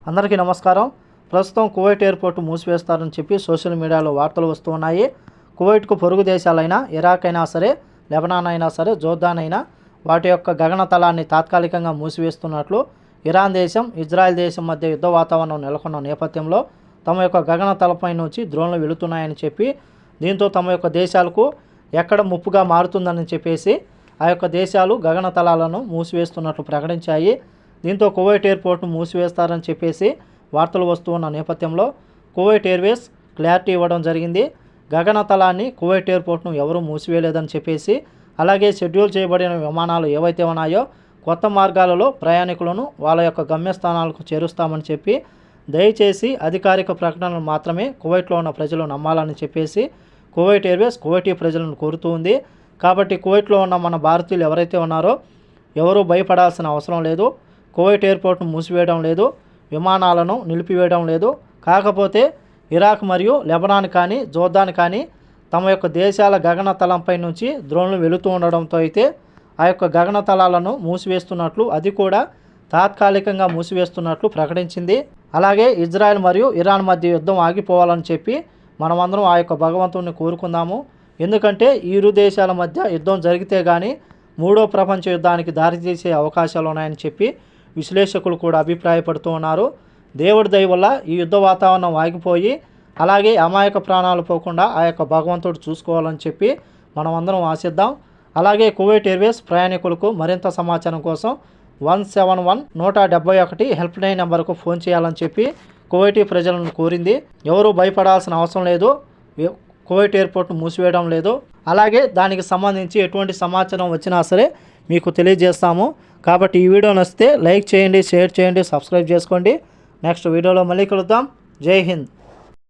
అందరికీ నమస్కారం. ప్రస్తుతం కువైట్ ఎయిర్పోర్ట్ మూసివేస్తారని చెప్పి సోషల్ మీడియాలో వార్తలు వస్తున్నాయి. కువైట్కు పొరుగు దేశాలైన ఇరాక్ అయినా సరే, లెబనాన్ అయినా సరే, జోర్దాన్ అయినా వాటి యొక్క గగనతలాన్ని తాత్కాలికంగా మూసివేస్తున్నట్లు ఇరాన్ దేశం, ఇజ్రాయెల్ దేశం మధ్య యుద్ధ వాతావరణం నెలకొన్న నేపథ్యంలో తమ యొక్క గగనతలపై నుంచి డ్రోన్లు వెళుతున్నాయని చెప్పి, దీంతో తమ యొక్క దేశాలకు ఎక్కడ ముప్పుగా మారుతుందని చెప్పేసి ఆ యొక్క దేశాలు గగనతలాలను మూసివేస్తున్నట్లు ప్రకటించాయి. దీంతో కువైట్ ఎయిర్పోర్ట్ను మూసివేస్తారని చెప్పేసి వార్తలు వస్తున్న నేపథ్యంలో కువైట్ ఎయిర్వేస్ క్లారిటీ ఇవ్వడం జరిగింది. గగనతలాన్ని కువైట్ ఎయిర్పోర్ట్ను ఎవరూ మూసివేయలేదని చెప్పేసి, అలాగే షెడ్యూల్ చేయబడిన విమానాలు ఏవైతే ఉన్నాయో కొత్త మార్గాలలో ప్రయాణికులను వాళ్ళ యొక్క గమ్యస్థానాలకు చేరుస్తామని చెప్పి, దయచేసి అధికారిక ప్రకటనలు మాత్రమే కువైట్లో ఉన్న ప్రజలు నమ్మాలని చెప్పేసి కువైట్ ఎయిర్వేస్ కువైటీ ప్రజలను కోరుతూ ఉంది. కాబట్టి కువైట్లో ఉన్న మన భారతీయులు ఎవరైతే ఉన్నారో ఎవరూ భయపడాల్సిన అవసరం లేదు. కువైట్ ఎయిర్పోర్ట్ను మూసివేయడం లేదు, విమానాలను నిలిపివేయడం లేదు. కాకపోతే ఇరాక్ మరియు లెబనాన్ కానీ, జోర్దాన్ కానీ తమ యొక్క దేశాల గగనతలంపై నుంచి డ్రోన్లు వెళుతూ ఉండడంతో అయితే ఆ యొక్క గగనతలాలను మూసివేస్తున్నట్లు, అది కూడా తాత్కాలికంగా మూసివేస్తున్నట్లు ప్రకటించింది. అలాగే ఇజ్రాయెల్ మరియు ఇరాన్ మధ్య యుద్ధం ఆగిపోవాలని చెప్పి మనమందరం ఆ యొక్క భగవంతుడిని కోరుకుందాము. ఎందుకంటే ఈ ఇరు దేశాల మధ్య యుద్ధం జరిగితే కానీ మూడో ప్రపంచ యుద్ధానికి దారితీసే అవకాశాలు ఉన్నాయని చెప్పి విశ్లేషకులు కూడా అభిప్రాయపడుతూ ఉన్నారు. దేవుడి దయ వల్ల ఈ యుద్ధ వాతావరణం ఆగిపోయి, అలాగే అమాయక ప్రాణాలు పోకుండా ఆ యొక్క భగవంతుడు చూసుకోవాలని చెప్పి మనం అందరం ఆశిద్దాం. అలాగే కువైట్ ఎయిర్వేస్ ప్రయాణికులకు మరింత సమాచారం కోసం 171 హెల్ప్ లైన్ నెంబర్కు ఫోన్ చేయాలని చెప్పి కువైటీ ప్రజలను కోరింది. ఎవరూ భయపడాల్సిన అవసరం లేదు. కువైట్ ఎయిర్పోర్ట్ను మూసివేయడం లేదు. అలాగే దానికి సంబంధించి ఎటువంటి సమాచారం వచ్చినా సరే మీకు తెలియజేస్తాము. కాబట్టి ఈ వీడియో నచ్చితే లైక్ చేయండి, షేర్ చేయండి, సబ్స్క్రైబ్ చేసుకోండి. నెక్స్ట్ వీడియోలో మళ్ళీ కలుద్దాం. జై హింద్.